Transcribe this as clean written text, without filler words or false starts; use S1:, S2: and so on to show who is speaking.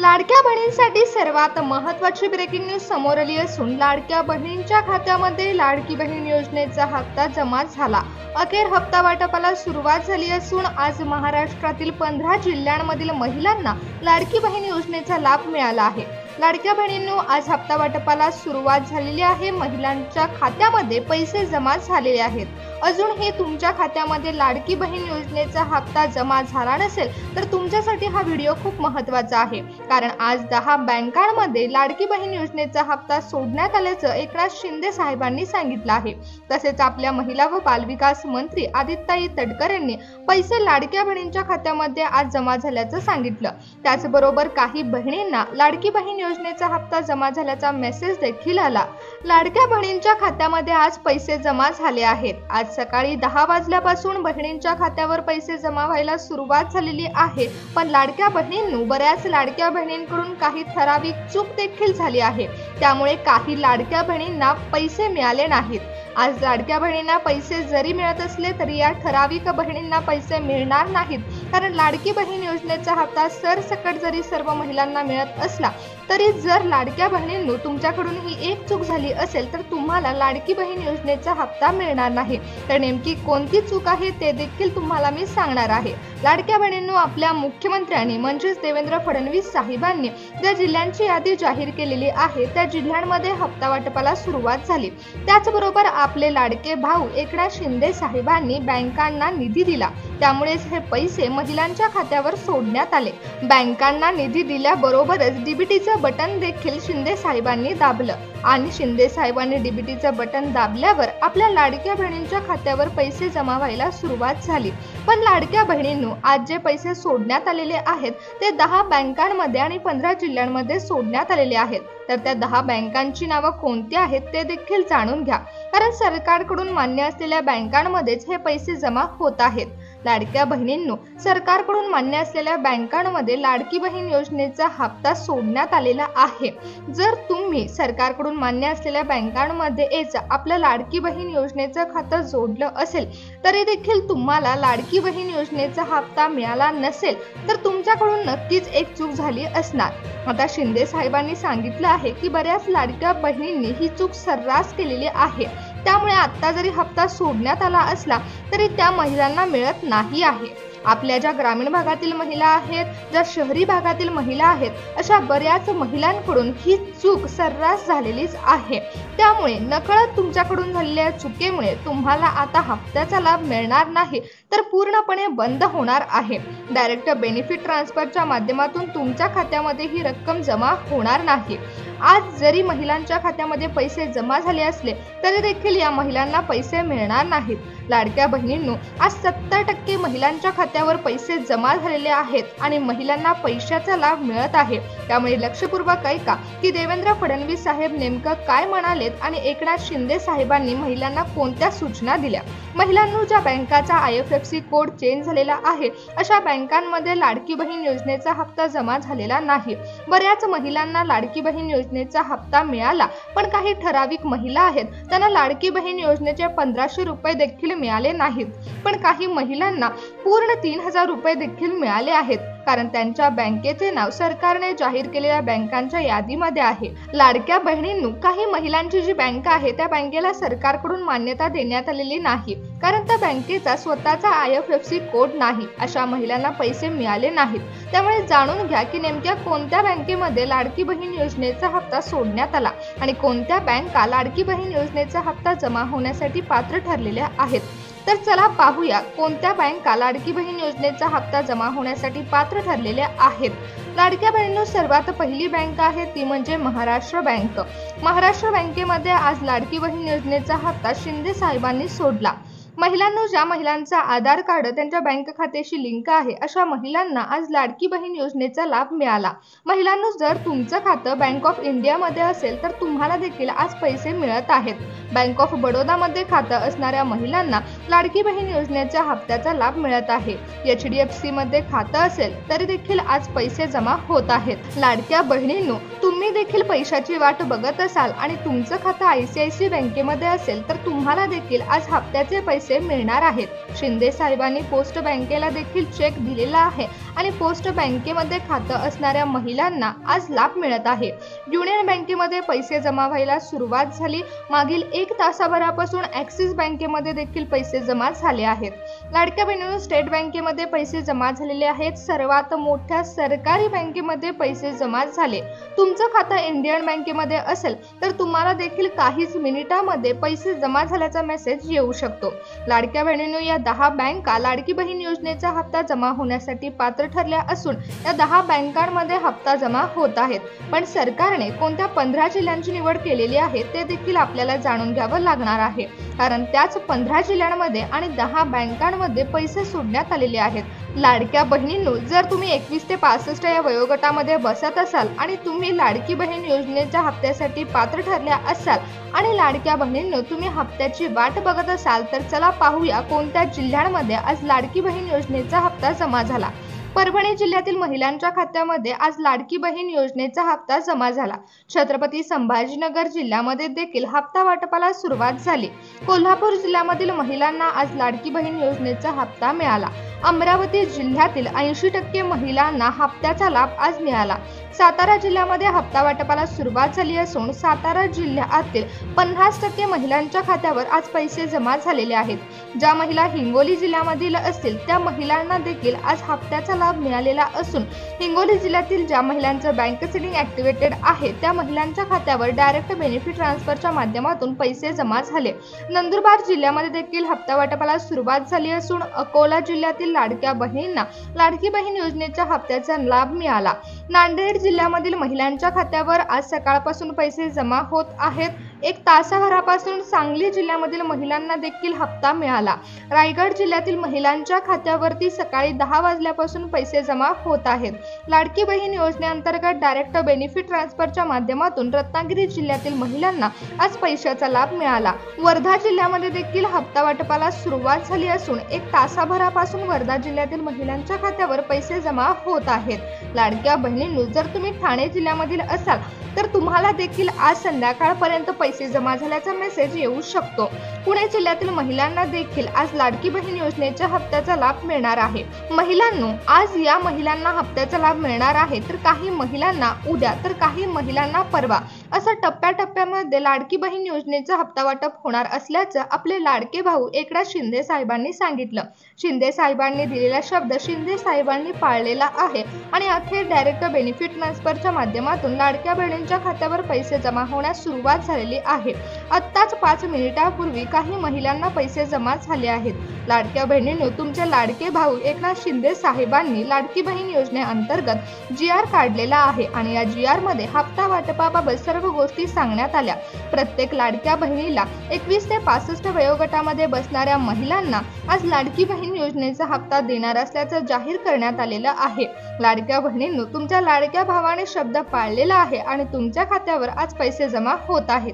S1: लाडक्या बहिणींसाठी सर्वात महत्त्वाची ब्रेकिंग न्यूज समोर आली असून लाडक्या बहिणींच्या खात्यामध्ये लाडकी बहीण योजनेचा हप्ता जमा झाला। अखेर हप्ता वाटपाला सुरुवात झाली असून आज महाराष्ट्रातील 15 जिल्ह्यांमधील महिलांना लाडकी बहीण योजनेचा लाभ मिळाला आहे। लाडक्या बहिणींनो, आज हप्ता वाटपाला सुरुवात झालेली आहे। महिलांच्या खात्यामध्ये पैसे जमा झालेले आहेत। अजूनही तुमच्या खात्यामध्ये लाडकी बहीण योजनेचा हप्ता जमा झाला नसेल तर तुमच्यासाठी हा व्हिडिओ खूप महत्त्वाचा आहे, कारण आज 10 बँकांमध्ये लाडकी बहीण योजनेचा हप्ता सोडण्यात आल्याचं एकनाथ शिंदे साहेबांनी सांगितलं आहे। तसेच आपल्या महिला व बालविकास मंत्री आदित्यताई तटकरे यांनी पैसे लाडक्या बहिणींच्या खात्यामध्ये आज जमा झाल्याचं सांगितलं। त्याचबरोबर काही बहिणींना लाडकी बहीण योजनेचा हप्ता जमा झाल्याचा मेसेज देखील आला। लाडक्या बहिणींच्या खात्यामध्ये आज पैसे जमा झाले आहेत। आज सकाळी 10 वाजल्यापासून बहिणींच्या खात्यावर पैसे जमा व्हायला सुरुवात झालेली आहे। पण लाडक्या बहिणींनो, बऱ्याच लाडक्या बहिणींकडून काही ठराविक चूक देखील झाली आहे, त्यामुळे काही लाडक्या बहिणींना पैसे मिळाले नाहीत। आज लाडक्या बहिणींना पैसे जरी मिळत असले तरी या ठराविक बहिणींना पैसे मिळणार नाहीत, कारण लाडकी बहीण योजनेचा हप्ता सरसकट जरी सर्व महिलांना मिळत असला तरी जर लाडक्या बहिणींनो तुमच्याकडून ही एक चूक झाली असेल तर तुम्हाला लाडकी बहीण योजनेचा हप्ता मिळणार नाही। तर नेमकी कोणती चूक आहे ते देखील तुम्हाला मी सांगणार आहे। लाडक्या बहिणींनो, आपल्या मुख्यमंत्र्यांनी म्हणजेच देवेंद्र फडणवीस साहेबांनी ज्या जिल्ह्यांची यादी जाहीर केलेली आहे त्या जिल्ह्यांमध्ये हप्ता वाटपाला सुरुवात झाली। त्याचबरोबर आपले लाडके भाऊ एकनाथ शिंदे साहेबांनी बँकांना निधी दिला, त्यामुळे हे पैसे महिलांच्या खात्यावर सोडण्यात आले। बँकांना निधी दिल्याबरोबरच डीबीटीचं बटन देखील शिंदे साहेबांनी दाबलं आणि शिंदे साहेबांनी डीबीटीचं बटन दाबल्यावर आपल्या लाडक्या बहिणींच्या खात्यावर पैसे जमा व्हायला सुरुवात झाली। पण लाडक्या बहिणींनो, आज जे पैसे सोडण्यात आलेले आहेत ते 10 बँकांमध्ये आणि 15 जिल्ह्यांमध्ये सोडण्यात आलेले आहेत। तर त्या 10 बँकांची नावं कोणती आहेत ते देखील जाणून घ्या, कारण सरकारकडून मान्य असलेल्या बँकांमध्येच हे पैसे जमा होत आहेत। लाडक्या बहिणींनो, सरकारकडून मान्य असलेल्या बँकांमध्ये लाडकी बहीण योजनेचा हप्ता सोडण्यात आलेला आहे। जर तुम्ही सरकारकडून मान्य असलेल्या बँकांमध्ये आपलं लाडकी बहीण योजनेचं खातं जोडलं असेल तरी देखील तुम्हाला लाडकी बहीण योजनेचा हप्ता मिळाला नसेल तर तुमच्याकडून नक्कीच एक चूक झाली असणार। आता शिंदे साहेबांनी सांगितलं आहे की बऱ्याच लाडक्या बहिणींनी ही चूक सर्रास केलेली आहे, त्यामुळे आता जरी हप्ता सोडण्यात आला असला तरी त्या महिलांना मिळत नाही आहे। आपल्या ज्या ग्रामीण भागातील महिला आहेत, ज्या शहरी भागातील महिला आहेत, अशा बऱ्याच महिलांकडून ही चूक सर्रास झालेलीच आहे। त्यामुळे नकळत तुमच्याकडून झालेल्या चुकीमुळे तुम्हाला आता हप्त्याचा लाभ मिळणार नाही तर पूर्णपणे बंद होणार आहे। डायरेक्ट बेनिफिट ट्रान्सफरच्या माध्यमातून तुमच्या खात्यामध्ये ही रक्कम जमा होणार नाही। आज जरी महिलांच्या खात्यामध्ये पैसे जमा झाले असले तरी देखील या महिलांना पैसे मिळणार नाहीत। लाडक्या बहिणींनो, आज 70% महिलांच्या खात्यावर पैसे जमा झालेले आहेत आणि महिलांना पैशाचा लाभ मिळत आहे। त्यामुळे लक्षपूर्वक ऐका की देवेंद्र फडणवीस साहेब नेमकं काय म्हणालेत आणि एकनाथ शिंदे साहेबांनी महिलांना कोणत्या सूचना दिल्या। महिलांनो, ज्या बँकाचा IFSC कोड चेंज झालेला आहे अशा बँकांमध्ये लाडकी बहीण योजनेचा हप्ता जमा झालेला नाही। बऱ्याच महिलांना लाडकी बहीण योजनेचा हप्ता मिळाला, पण काही ठराविक महिला आहेत त्यांना लाडकी बहीण योजनेचे 1500 रुपये देखील मिळाले नाहीत। पण काही महिलांना पूर्ण 3000 रुपये देखील मिळाले आहेत, कारण त्यांच्या बँकेचे नाव सरकारने जाहीर केलेल्या बँकांच्या यादीमध्ये आहे। लाडक्या बहिणींनो, काही महिलांची जी बँक आहे त्या बँकेला सरकारकडून मान्यता देण्यात आलेली नाही, कारण त्या बँकेचा स्वतःचा IFSC कोड नाही। अशा महिलांना पैसे मिळाले नाहीत। त्यामुळे जाणून घ्या की नेमक्या कोणत्या बँकेमध्ये लाडकी बहीण योजनेचा हप्ता सोडण्यात आला आणि कोणत्या बँका लाडकी बहीण योजनेचा हप्ता जमा होण्यासाठी पात्र ठरलेल्या आहेत। तर चला पाहूया कोणत्या बँका लाडकी बहीण योजनेचा हप्ता जमा होण्यासाठी पात्र ठरलेल्या आहेत। लाडक्या बहिणींनो, सर्वात पहिली बँक आहे ती म्हणजे महाराष्ट्र बँक। महाराष्ट्र बँकेमध्ये आज लाडकी बहीण योजनेचा हप्ता शिंदे साहेबांनी सोडला। महिलांनो, ज्या महिलांचा आधार कार्ड त्यांच्या बँक खात्याशी लिंक आहे अशा महिलांना आज लाडकी बहीण योजनेचा लाभ मिळाला। महिलांनो, जर तुमचं खातं बँक ऑफ इंडिया मध्ये असेल तर तुम्हाला देखील आज पैसे मिळत आहेत। बँक ऑफ बडोदा मध्ये खातं असणाऱ्या महिलांना लाडकी बहीण योजनेच्या हप्त्याचा लाभ मिळत आहे। HDFC मध्ये खातं असेल तरी देखील आज पैसे जमा होत आहेत। लाडक्या बहिणींनो, तुम्ही देखील पैशाची वाट बघत असाल आणि तुमचं खातं ICICI बँकेमध्ये असेल तर तुम्हाला देखील आज हप्त्याचे पैसे मिळणार आहेत। शिंदे साहेबांनी पोस्ट बँकेला देखील चेक दिलेला आहे आणि पोस्ट बँकेमध्ये खातं असणाऱ्या महिलांना आज लाभ मिळत आहे। युनियन बँकेमध्ये पैसे जमा व्हायला सुरुवात झाली। मागील 1 तासाभरापासून ॲक्सिस बँकेमध्ये देखील पैसे जमा झाले आहेत। लाडक्या बहिणींनो, स्टेट बँकेमध्ये पैसे जमा झालेले आहेत। सर्वात मोठ्या सरकारी बँकेमध्ये पैसे जमा झाले। तुमचं खातं इंडियन बँकेमध्ये असेल तर तुम्हाला देखील काहीच मिनिटांमध्ये पैसे जमा झाल्याचा मेसेज येऊ शकतो। लाडक्या बहिणींनो, या 10 बँका लाडकी बहीण योजनेचा हप्ता जमा होण्यासाठी पात्र ठरल्या असून या 10 बँकांमध्ये हप्ता जमा होत आहेत। पण सरकारने कोणत्या 15 जिल्ह्यांची निवड केलेली आहे ते देखील आपल्याला जाणून घ्यावं लागणार आहे, कारण त्याच 15 जिल्ह्यांमध्ये आणि 10 बँकांमध्ये पैसे सोडण्यात आलेले आहेत। लाडक्या बहिणींनो, जर तुम्ही 21 ते 65 या वयोगटामध्ये बसत असाल आणि तुम्ही लाडकी बहीण योजनेच्या हप्त्यासाठी पात्र ठरल्या असाल आणि लाडक्या बहिणींनो तुम्ही हप्त्याची वाट बघत असाल तर चला पाहूया कोणत्या जिल्ह्यांमध्ये आज लाडकी बहीण योजनेचा हप्ता जमा झाला। परभणी जिल्ह्यातील महिलांच्या खात्यामध्ये आज लाडकी बहीण योजनेचा हप्ता जमा झाला। छत्रपती संभाजीनगर जिल्ह्यामध्ये देखील हप्ता वाटपाला सुरुवात झाली। कोल्हापूर जिल्ह्यामधील महिलांना आज लाडकी बहीण योजनेचा हप्ता मिळाला। अमरावती जिल्ह्यातील 80% महिलांना हप्त्याचा लाभ आज मिळाला। सातारा जिल्ह्यामध्ये हप्ता वाटपाला सुरुवात झाली असून सातारा जिल्ह्यातील 50% महिलांच्या खात्यावर आज पैसे जमा झालेले आहेत। ज्या महिला हिंगोली जिल्ह्यामधील असतील त्या महिलांना देखील आज हप्त्याचा लाभ मिळालेला असून हिंगोली जिल्ह्यातील ज्या महिलांचं बँक सेटिंग ऍक्टिव्हेटेड आहे त्या महिलांच्या खात्यावर डायरेक्ट बेनिफिट ट्रान्सफरच्या माध्यमातून पैसे जमा झाले। नंदुरबार जिल्ह्यामध्ये देखील हप्ता वाटपाला सुरुवात झाली असून अकोला जिल्ह्यातील लाडक्या बहिणींना लाडकी बहीण योजनेच्या हप्त्याचा लाभ मिळाला। नांदेड जिल्ह्यामधील महिलांच्या खात्यावर आज सकाळपासून पैसे जमा होत आहेत। 1 तासाभरापासून सांगली जिल्ह्यामधील महिलांना देखील हप्ता मिळाला। रायगड जिल्ह्यातील महिलांच्या खात्यावरती सकाळी 10 वाजल्यापासून पैसे जमा होत आहेत। लाडकी बहीण योजनेअंतर्गत डायरेक्ट बेनिफिट ट्रान्सफरच्या माध्यमातून रत्नागिरी जिल्ह्यातील महिलांना आज पैशाचा लाभ मिळाला। वर्धा जिल्ह्यामध्ये देखील हप्ता वाटपाला सुरुवात झाली असून 1 तासाभरापासून वर्धा जिल्ह्यातील महिलांच्या खात्यावर पैसे जमा होत आहेत। लाडक्या बहिणींनो, जर तुम्ही ठाणे जिल्ह्यामधील असाल तर तुम्हाला देखील आज संध्याकाळपर्यंत पैसे जमा झाल्याचा मेसेज येऊ शकतो। पुणे जिल्ह्यातील महिलांना देखील आज लाडकी बहीण योजनेच्या हप्त्याचा लाभ मिळणार आहे। महिलांनो, आज या महिलांना हप्त्याचा लाभ मिळणार आहे तर काही महिलांना उद्या तर काही महिलांना परवा असं टप्प्याटप्प्यामध्ये लाडकी बहीण योजनेचा हप्ता वाटप होणार असल्याचं आपले लाडके भाऊ एकनाथ शिंदे साहेबांनी सांगितलं। शिंदे साहेबांनी दिलेला शब्द शिंदे साहेबांनी पाळलेला आहे आणि अखेर डायरेक्ट बेनिफिट ट्रान्सफरच्या माध्यमातून लाडक्या बहिणींच्या खात्यावर पैसे जमा होण्यास सुरुवात झालेली आहे। आत्ताच 5 मिनिटांपूर्वी काही महिलांना पैसे जमा झाले आहेत। लाडक्या बहिणींनो, तुमचे लाडके भाऊ एकनाथ शिंदे साहेबांनी लाडकी बहीण योजनेअंतर्गत GR काढलेला आहे आणि या GR मध्ये हप्ता वाटपाबाबत सर्व गोष्टी सांगण्यात आल्या। प्रत्येक लाडक्या बहिणीला 21 ते 65 वयोगटामध्ये बसणाऱ्या महिलांना आज लाडकी बहीण योजनेचा हप्ता देणार असल्याचं जाहीर करण्यात आलेलं आहे। लाडक्या बहिणींनो, तुमच्या लाडक्या भावाने शब्द पाळलेला आहे आणि तुमच्या खात्यावर आज पैसे जमा होत आहेत।